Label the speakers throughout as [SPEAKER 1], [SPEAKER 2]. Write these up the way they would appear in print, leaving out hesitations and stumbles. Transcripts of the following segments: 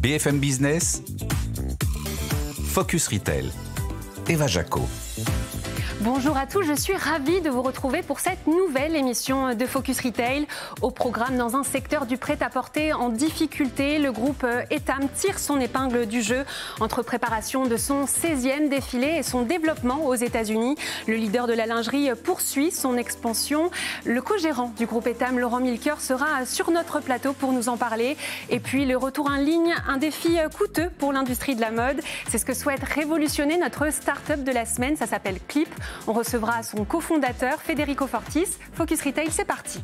[SPEAKER 1] BFM Business, Focus Retail, Eva Jaco.
[SPEAKER 2] Bonjour à tous, je suis ravie de vous retrouver pour cette nouvelle émission de Focus Retail. Au programme, dans un secteur du prêt-à-porter en difficulté, le groupe Etam tire son épingle du jeu entre préparation de son 16e défilé et son développement aux États-Unis. Le leader de la lingerie poursuit son expansion. Le co-gérant du groupe Etam, Laurent Milker, sera sur notre plateau pour nous en parler. Et puis le retour en ligne, un défi coûteux pour l'industrie de la mode. C'est ce que souhaite révolutionner notre start-up de la semaine, ça s'appelle Clip. On recevra son cofondateur, Federico Fortis. Focus Retail, c'est parti.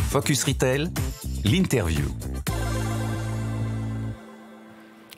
[SPEAKER 1] Focus Retail, l'interview.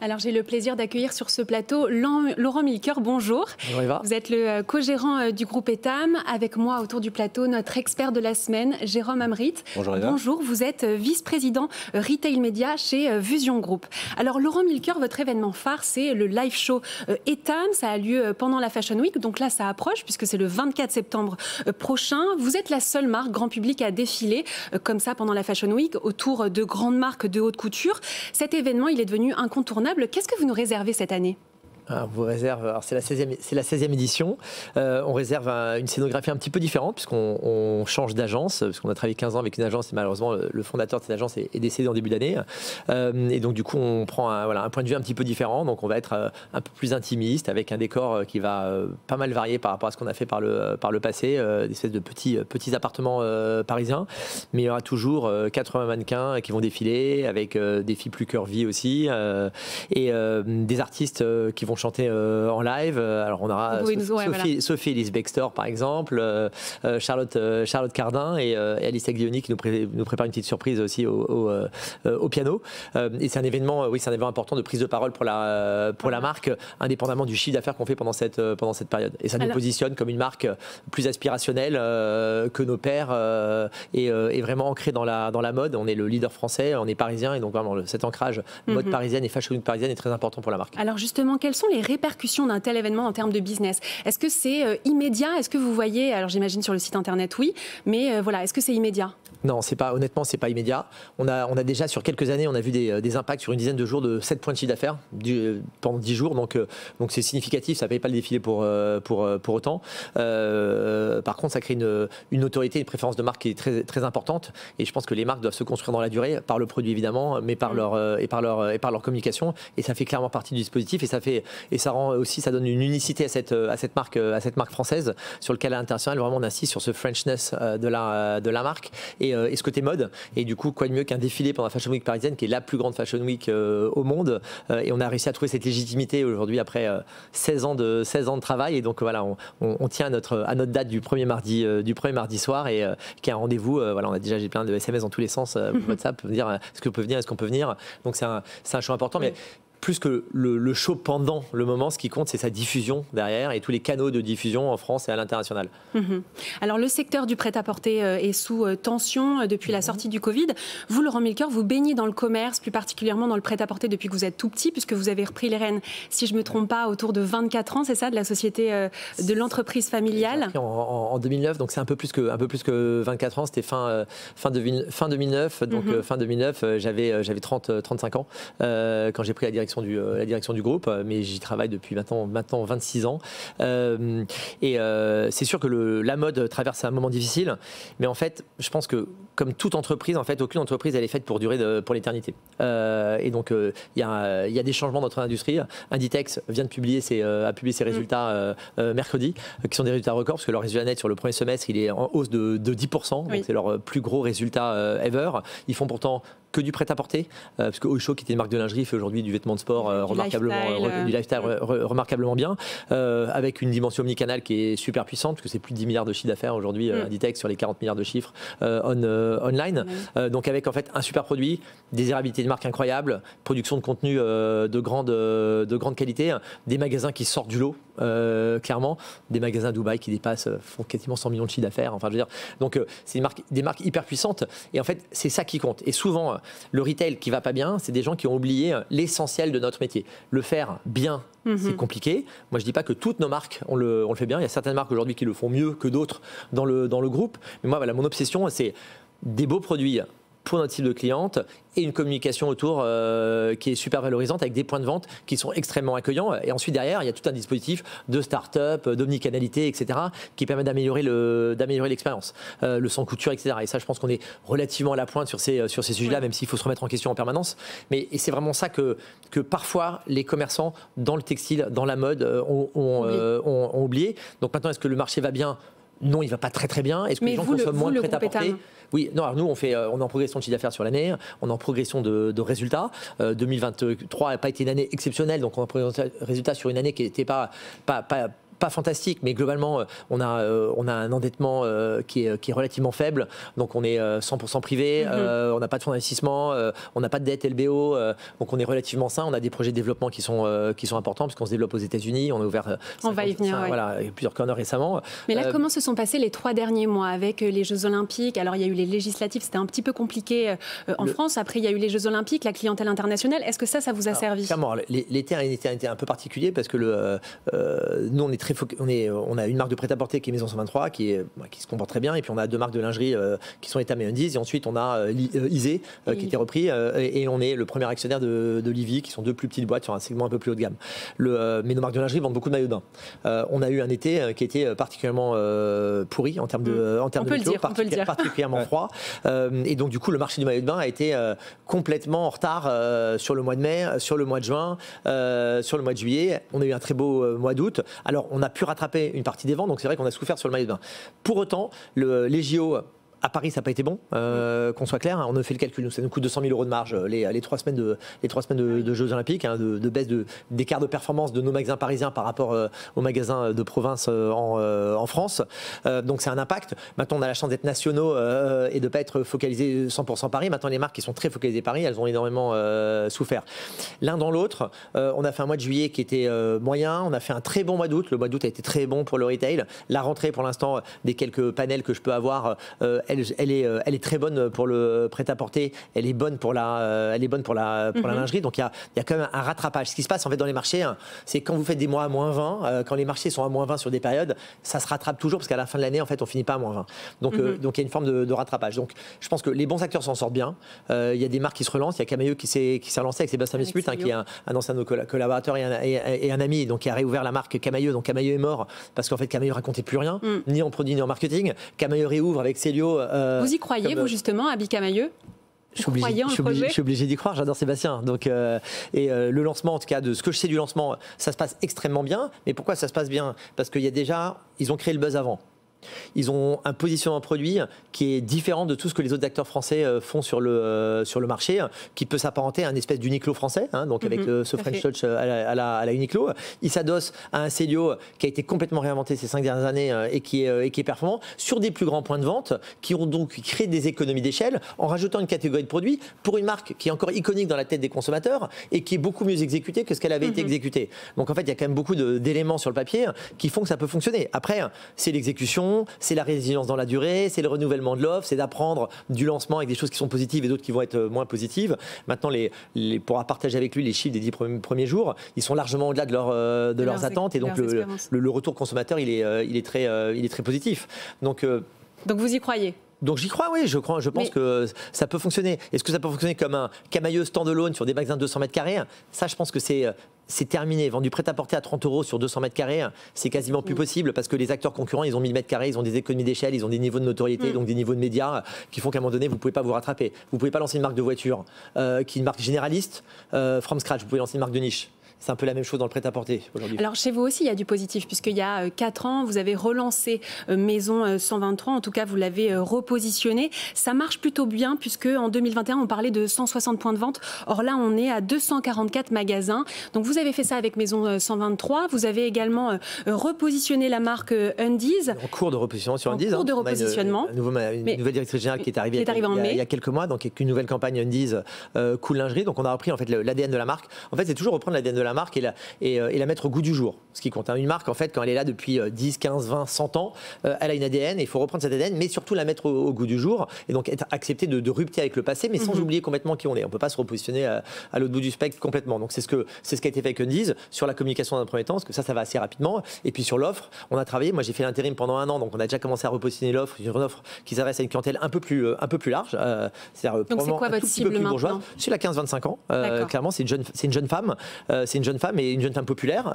[SPEAKER 2] Alors j'ai le plaisir d'accueillir sur ce plateau Laurent Milker, bonjour.
[SPEAKER 3] Bonjour Eva.
[SPEAKER 2] Vous êtes le co-gérant du groupe Etam. Avec moi autour du plateau, notre expert de la semaine, Jérôme Amrit.
[SPEAKER 3] Bonjour Eva.
[SPEAKER 2] Bonjour, vous êtes vice-président Retail Média chez Vusion Group. Alors Laurent Milker, votre événement phare, c'est le live show Etam. Ça a lieu pendant la Fashion Week, donc là ça approche puisque c'est le 24 septembre prochain. Vous êtes la seule marque grand public à défiler comme ça pendant la Fashion Week autour de grandes marques de haute couture. Cet événement, il est devenu incontournable. Qu'est-ce que vous nous réservez cette année ?
[SPEAKER 3] On vous réserve, alors c'est la 16e édition, on réserve une scénographie un petit peu différente puisqu'on change d'agence, parce qu'on a travaillé 15 ans avec une agence et malheureusement le fondateur de cette agence est décédé en début d'année. Et donc du coup on prend un point de vue un petit peu différent, donc on va être un peu plus intimiste avec un décor qui va pas mal varier par rapport à ce qu'on a fait par le passé, des espèces de petits appartements parisiens, mais il y aura toujours 80 mannequins qui vont défiler avec des filles plus curvy aussi et des artistes qui vont chanter en live. Alors on aura Sophie Elise Bextor par exemple, Charlotte Cardin et Alice Aglioni qui nous prépare une petite surprise aussi au piano. Et c'est un événement, c'est un événement important de prise de parole pour la marque, indépendamment du chiffre d'affaires qu'on fait pendant cette période. Et ça nous positionne comme une marque plus aspirationnelle que nos pairs et vraiment ancrée dans la mode. On est le leader français, on est parisien et donc vraiment cet ancrage mode parisienne et fashion week parisienne est très important pour la marque.
[SPEAKER 2] Alors justement, quelles sont les répercussions d'un tel événement en termes de business ? Est-ce que c'est immédiat ? Est-ce que vous voyez, alors j'imagine sur le site internet oui, mais voilà, est-ce que c'est immédiat ?
[SPEAKER 3] Non, honnêtement, c'est pas immédiat. On a déjà sur quelques années, on a vu des impacts sur une dizaine de jours de 7 points de chiffre d'affaires pendant 10 jours, donc c'est significatif, ça ne paye pas le défilé pour autant. Par contre, ça crée une autorité, une préférence de marque qui est très, très importante et je pense que les marques doivent se construire dans la durée, par le produit évidemment, mais par leur communication et ça fait clairement partie du dispositif et ça rend aussi, ça donne une unicité à cette marque française sur lequel à l'international vraiment on insiste sur ce Frenchness de la marque et ce côté mode. Et du coup, quoi de mieux qu'un défilé pendant la Fashion Week parisienne, qui est la plus grande Fashion Week au monde. Et on a réussi à trouver cette légitimité aujourd'hui après 16 ans de travail. Et donc voilà, on tient à notre date du premier mardi soir et qui est un rendez-vous. Voilà, j'ai plein de SMS dans tous les sens. WhatsApp pour me dire est-ce qu'on peut venir. Donc c'est un show important. Mais plus que le show pendant le moment, ce qui compte, c'est sa diffusion derrière et tous les canaux de diffusion en France et à l'international.
[SPEAKER 2] Alors, le secteur du prêt-à-porter est sous tension depuis la sortie du Covid. Vous, Laurent Milker, vous baignez dans le commerce, plus particulièrement dans le prêt-à-porter depuis que vous êtes tout petit, puisque vous avez repris les rênes, si je ne me trompe pas, autour de 24 ans, c'est ça, de la société de l'entreprise familiale.
[SPEAKER 3] En 2009, donc c'est un peu plus que 24 ans, c'était fin 2009. Donc fin 2009, j'avais 35 ans quand j'ai pris la direction du groupe, mais j'y travaille depuis maintenant 26 ans. Et c'est sûr que la mode traverse un moment difficile, mais en fait, je pense que comme toute entreprise, en fait, aucune entreprise elle est faite pour durer pour l'éternité. Et donc il y a des changements dans notre industrie. Inditex vient de publier ses résultats mercredi, qui sont des résultats records parce que leur résultat net sur le premier semestre il est en hausse de 10%. Donc c'est leur plus gros résultat ever. Ils font pourtant que du prêt-à-porter, parce que Oysho, qui était une marque de lingerie, fait aujourd'hui du vêtement de sport du lifestyle remarquablement bien, avec une dimension omnicanal qui est super puissante, parce que c'est plus de 10 milliards de chiffre d'affaires aujourd'hui, Inditex sur les 40 milliards de chiffres online. Donc avec en fait un super produit, désirabilité de marque incroyable, production de contenu de grande qualité, des magasins qui sortent du lot, clairement, des magasins à Dubaï qui font quasiment 100 millions de chiffre d'affaires. Enfin, je veux dire, donc c'est des marques hyper puissantes. Et en fait, c'est ça qui compte. Et souvent, le retail qui va pas bien, c'est des gens qui ont oublié l'essentiel de notre métier. Le faire bien, c'est compliqué. Moi, je dis pas que toutes nos marques, on le fait bien. Il y a certaines marques aujourd'hui qui le font mieux que d'autres dans le groupe. Mais moi, voilà, mon obsession, c'est des beaux produits pour notre type de cliente et une communication autour qui est super valorisante avec des points de vente qui sont extrêmement accueillants. Et ensuite, derrière, il y a tout un dispositif de start-up, d'omnicanalité, etc., qui permet d'améliorer l'expérience, le sans couture, etc. Et ça, je pense qu'on est relativement à la pointe sur ces sujets-là, même s'il faut se remettre en question en permanence. Et c'est vraiment ça que parfois les commerçants dans le textile, dans la mode, ont oublié. Donc maintenant, est-ce que le marché va bien ? Non, il ne va pas très très bien. Est-ce que les gens consomment moins de prêt-à-porter ? Oui, non, alors nous, on est en progression de chiffre d'affaires sur l'année, on est en progression de résultats. 2023 n'a pas été une année exceptionnelle, donc on a un résultat sur une année qui n'était pas fantastique, mais globalement, on a un endettement qui est relativement faible. Donc, on est 100% privé, on n'a pas de fonds d'investissement, on n'a pas de dette LBO, donc on est relativement sain. On a des projets de développement qui sont importants, puisqu'on se développe aux États-Unis. On a ouvert 50,
[SPEAKER 2] va y venir,
[SPEAKER 3] voilà, plusieurs corners récemment.
[SPEAKER 2] Mais là, comment se sont passés les 3 derniers mois avec les Jeux Olympiques? Alors, il y a eu les législatives, c'était un petit peu compliqué en France. Après, il y a eu les Jeux Olympiques, la clientèle internationale. Est-ce que ça vous a servi?
[SPEAKER 3] Clairement, l'été a été un peu particulier parce que nous, on a une marque de prêt-à-porter qui est Maison 123 qui se comporte très bien, et puis on a 2 marques de lingerie qui sont Etam et Undies, et ensuite on a Isée qui était repris, et on est le premier actionnaire de Livy, qui sont 2 plus petites boîtes sur un segment un peu plus haut de gamme. Mais nos marques de lingerie vendent beaucoup de maillots de bain. On a eu un été qui était particulièrement pourri en termes de météo, particulièrement froid, et donc du coup le marché du maillot de bain a été complètement en retard sur le mois de mai, sur le mois de juin, sur le mois de juillet. On a eu un très beau mois d'août. Alors on a pu rattraper une partie des ventes, donc c'est vrai qu'on a souffert sur le maillot de bain. Pour autant, les JO à Paris, ça n'a pas été bon, qu'on soit clair. On a fait le calcul, ça nous coûte 200 000 € de marge les 3 semaines de Jeux Olympiques, de baisse d'écart de performance de nos magasins parisiens par rapport aux magasins de province en France. Donc c'est un impact. Maintenant, on a la chance d'être nationaux et de ne pas être focalisés 100% Paris. Maintenant, les marques qui sont très focalisées Paris, elles ont énormément souffert. L'un dans l'autre, on a fait un mois de juillet qui était moyen. On a fait un très bon mois d'août. Le mois d'août a été très bon pour le retail. La rentrée, pour l'instant, des quelques panels que je peux avoir, elle est très bonne pour le prêt-à-porter, elle est bonne pour la lingerie. Donc il y a quand même un rattrapage. Ce qui se passe en fait dans les marchés, c'est quand vous faites des mois à -20, quand les marchés sont à -20 sur des périodes, ça se rattrape toujours, parce qu'à la fin de l'année, en fait, on finit pas à -20. Donc il y a une forme de rattrapage. Donc je pense que les bons acteurs s'en sortent bien. Il y a des marques qui se relancent. Il y a Camaïeu qui s'est relancé avec Sébastien Mismut, qui est un ancien de nos collaborateurs et un ami, donc qui a réouvert la marque Camaïeu. Donc Camaïeu est mort parce qu'en fait Camaïeu racontait plus rien, ni en produit ni en marketing. Camaïeu réouvre avec Célio.
[SPEAKER 2] Vous y croyez, vous, justement, à Bicamaïeu?
[SPEAKER 3] Je suis obligé d'y croire, j'adore Sébastien. Donc, le lancement, en tout cas, de ce que je sais du lancement, ça se passe extrêmement bien. Mais pourquoi ça se passe bien? Parce qu'il y a déjà, ils ont créé le buzz avant. Ils ont un positionnement produit qui est différent de tout ce que les autres acteurs français font sur le marché, qui peut s'apparenter à un espèce d'Uniqlo français, donc avec ce French Touch à la Uniqlo. Il s'adosse à un Célio qui a été complètement réinventé ces 5 dernières années et qui est performant sur des plus grands points de vente, qui ont donc créé des économies d'échelle en rajoutant une catégorie de produits pour une marque qui est encore iconique dans la tête des consommateurs et qui est beaucoup mieux exécutée que ce qu'elle avait été exécutée. Donc en fait, il y a quand même beaucoup d'éléments sur le papier qui font que ça peut fonctionner. Après, c'est l'exécution, c'est la résilience dans la durée, c'est le renouvellement de l'offre, c'est d'apprendre du lancement avec des choses qui sont positives et d'autres qui vont être moins positives. Maintenant, pourra partager avec lui les chiffres des 10 premiers jours. Ils sont largement au-delà de leurs attentes, et donc le retour consommateur, il est très positif. Donc
[SPEAKER 2] vous y croyez?
[SPEAKER 3] Donc j'y crois, oui, je pense que ça peut fonctionner. Est-ce que ça peut fonctionner comme un Camaïeu standalone sur des magasins de 200 mètres carrés? Ça, je pense que c'est terminé. Vendre du prêt-à-porter à 30 € sur 200 mètres carrés, c'est quasiment plus possible, parce que les acteurs concurrents, ils ont 1000 mètres carrés, ils ont des économies d'échelle, ils ont des niveaux de notoriété, donc des niveaux de médias qui font qu'à un moment donné, vous ne pouvez pas vous rattraper. Vous ne pouvez pas lancer une marque de voiture qui est une marque généraliste from scratch. Vous pouvez lancer une marque de niche. C'est un peu la même chose dans le prêt-à-porter aujourd'hui.
[SPEAKER 2] Alors chez vous aussi, il y a du positif, puisqu'il y a 4 ans, vous avez relancé Maison 123, en tout cas vous l'avez repositionné. Ça marche plutôt bien, puisque en 2021, on parlait de 160 points de vente. Or là, on est à 244 magasins. Donc vous avez fait ça avec Maison 123. Vous avez également repositionné la marque Undies.
[SPEAKER 3] En cours de repositionnement sur Undies.
[SPEAKER 2] En cours de repositionnement.
[SPEAKER 3] Une nouvelle directrice générale qui est arrivée il y a quelques mois, donc avec une nouvelle campagne Undies Cool Lingerie. Donc on a repris en fait l'ADN de la marque. En fait, c'est toujours reprendre l'ADN de la la marque et la mettre au goût du jour. Ce qui compte. Une marque, en fait, quand elle est là depuis 10, 15, 20, 100 ans, elle a une ADN et il faut reprendre cette ADN, mais surtout la mettre au goût du jour et donc être accepté de rupter avec le passé, mais sans oublier complètement qui on est. On ne peut pas se repositionner à l'autre bout du spectre complètement. Donc c'est ce qui a été fait avec Undies sur la communication dans un premier temps, parce que ça va assez rapidement. Et puis sur l'offre, on a travaillé. Moi, j'ai fait l'intérim pendant 1 an, donc on a déjà commencé à repositionner l'offre, une offre qui s'adresse à une clientèle un peu plus large.
[SPEAKER 2] Donc c'est quoi votre cible maintenant?
[SPEAKER 3] C'est la 15-25 ans. Clairement, c'est une jeune femme. C'est une jeune femme et une jeune femme populaire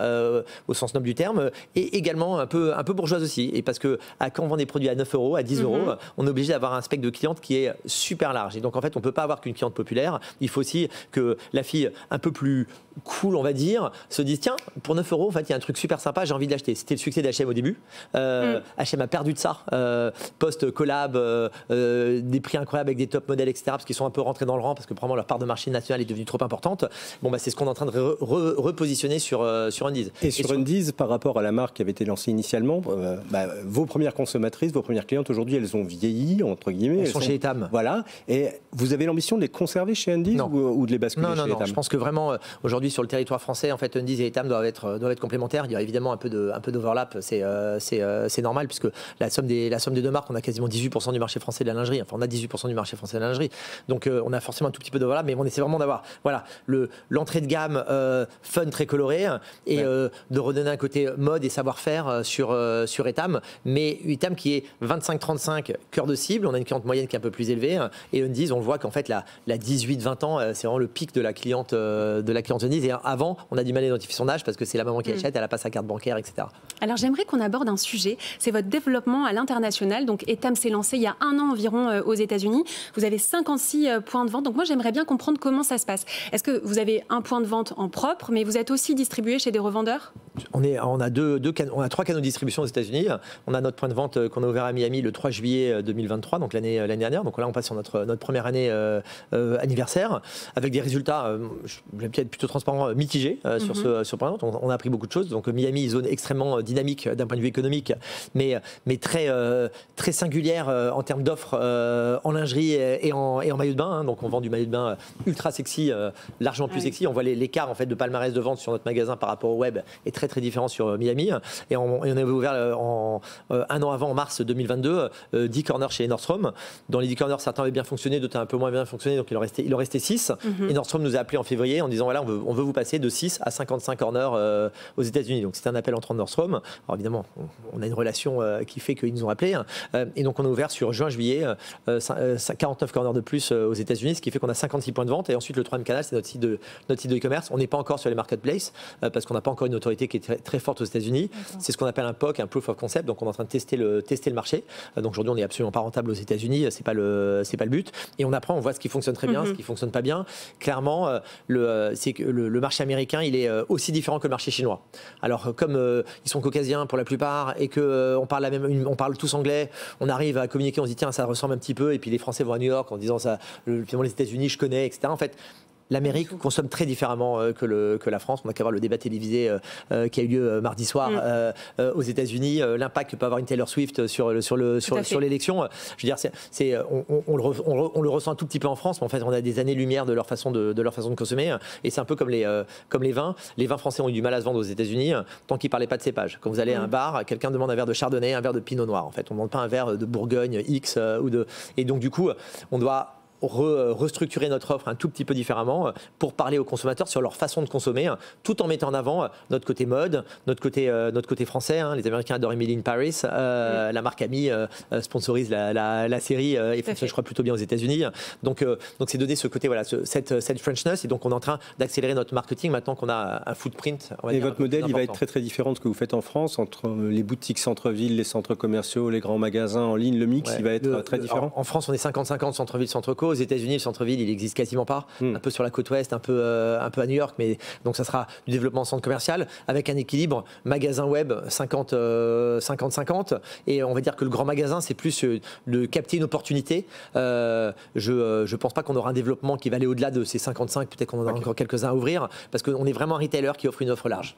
[SPEAKER 3] au sens noble du terme, et également un peu bourgeoise aussi. Et parce que quand on vend des produits à 9 euros, à 10 euros, on est obligé d'avoir un spectre de cliente qui est super large. Et donc en fait, on ne peut pas avoir qu'une cliente populaire. Il faut aussi que la fille un peu plus cool, on va dire, se dise tiens, pour 9 euros, en fait, il y a un truc super sympa, j'ai envie de l'acheter. C'était le succès d'H&M au début. H&M a perdu de ça. Post-collab, des prix incroyables avec des top modèles, etc. Parce qu'ils sont un peu rentrés dans le rang, parce que probablement leur part de marché national est devenue trop importante. Bon, c'est ce qu'on est en train de repositionner sur Undies.
[SPEAKER 4] Et sur Undies, par rapport à la marque qui avait été lancée initialement, vos premières consommatrices, vos premières clientes, aujourd'hui, elles ont vieilli, entre guillemets.
[SPEAKER 3] Elles sont chez Etam.
[SPEAKER 4] Voilà. Et vous avez l'ambition de les conserver chez Undies ou de les basculer chez Etam?
[SPEAKER 3] Je pense que vraiment, aujourd'hui, sur le territoire français, en fait, Undies et Etam doivent être complémentaires. Il y a évidemment un peu d'overlap, c'est normal, puisque la somme des deux marques, on a quasiment 18% du marché français de la lingerie. Enfin, on a 18% du marché français de la lingerie. Donc, on a forcément un tout petit peu d'overlap, mais on essaie vraiment d'avoir l'entrée de gamme fun, très colorée, et de redonner un côté mode et savoir-faire sur Etam. Mais Etam qui est 25-35 cœur de cible, on a une cliente moyenne qui est un peu plus élevée, et Undies, on le voit qu'en fait, la 18-20 ans, c'est vraiment le pic de la cliente Undies. Et avant, on a du mal à identifier son âge parce que c'est la maman qui achète, elle n'a pas sa carte bancaire, etc.
[SPEAKER 2] Alors j'aimerais qu'on aborde un sujet, c'est votre développement à l'international. Donc Etam s'est lancé il y a 1 an environ aux États-Unis. Vous avez 56 points de vente. Donc moi j'aimerais bien comprendre comment ça se passe. Est-ce que vous avez un point de vente en propre, mais vous êtes aussi distribué chez des revendeurs?
[SPEAKER 3] On a 3 canaux de distribution aux États-Unis. On a notre point de vente qu'on a ouvert à Miami le 3 juillet 2023, donc l'année dernière. Donc là, on passe sur notre première année anniversaire, avec des résultats, je vais peut-être plutôt transparent, mitigés sur ce point de vente. On a appris beaucoup de choses. Donc Miami, zone extrêmement dynamique d'un point de vue économique, mais très singulière en termes d'offres en lingerie et en maillot de bain. Donc on vend du maillot de bain ultra sexy, largement plus sexy. On voit l'écart en fait de palmarès de vente sur notre magasin par rapport au web est très différent sur Miami. Et on avait ouvert 1 an avant, en mars 2022, 10 corners chez Nordstrom. Dans les 10 corners, certains avaient bien fonctionné, d'autres un peu moins bien fonctionné, donc il en restait 6. Et Nordstrom nous a appelé en février en disant voilà, on veut vous passer de 6 à 55 corners aux États-Unis. Donc c'était un appel entrant de Nordstrom. Alors évidemment, on a une relation qui fait qu'ils nous ont appelés. Et donc on a ouvert sur juin-juillet 49 corners de plus aux États-Unis, ce qui fait qu'on a 56 points de vente. Et ensuite, le troisième canal, c'est notre site de e-commerce. On n'est pas encore sur les marketplaces parce qu'on n'a pas encore une autorité qui est très forte aux États-Unis. C'est ce qu'on appelle un POC, un Proof of Concept. Donc on est en train de tester le marché. Donc aujourd'hui, on n'est absolument pas rentable aux États-Unis. C'est pas le but. Et on apprend, on voit ce qui fonctionne très bien, ce qui fonctionne pas bien. Clairement, c'est que le marché américain, il est aussi différent que le marché chinois. Alors comme ils sont caucasiens pour la plupart et que on parle tous anglais, on arrive à communiquer, on se dit tiens, ça ressemble un petit peu. Et puis les Français vont à New York en disant ça, finalement les États-Unis, je connais, etc. En fait, l'Amérique consomme très différément que la France. On a qu'à voir le débat télévisé qui a eu lieu mardi soir aux États-Unis. L'impact que peut avoir une Taylor Swift sur l'élection. Je veux dire, on le ressent un tout petit peu en France, mais en fait, on a des années-lumière de leur façon de consommer. Et c'est un peu comme les vins. Les vins français ont eu du mal à se vendre aux États-Unis tant qu'ils ne parlaient pas de cépage. Quand vous allez à un bar, quelqu'un demande un verre de Chardonnay, un verre de Pinot Noir. En fait, on ne demande pas un verre de Bourgogne X Et donc, du coup, on doit restructurer notre offre un tout petit peu différemment pour parler aux consommateurs sur leur façon de consommer, tout en mettant en avant notre côté mode, notre côté français. Les Américains adorent Emily in Paris. La marque Ami sponsorise la série et fonctionne, je crois, plutôt bien aux États-Unis. Donc c'est donner ce côté, cette Frenchness. Et donc on est en train d'accélérer notre marketing maintenant qu'on a un footprint.
[SPEAKER 4] Et votre modèle, il va être très très différent de ce que vous faites en France, entre les boutiques centre-ville, les centres commerciaux, les grands magasins en ligne, le mix, il va être très différent.
[SPEAKER 3] En France, on est 50-50 centre-ville, centre-co. Aux États-Unis, le centre-ville, il n'existe quasiment pas. Un peu sur la côte ouest, un peu à New York, mais donc ça sera du développement centre commercial avec un équilibre magasin web 50-50. Et on va dire que le grand magasin, c'est plus de capter une opportunité. Je pense pas qu'on aura un développement qui va aller au-delà de ces 55. Peut-être qu'on en a encore quelques-uns à ouvrir parce qu'on est vraiment un retailer qui offre une offre large.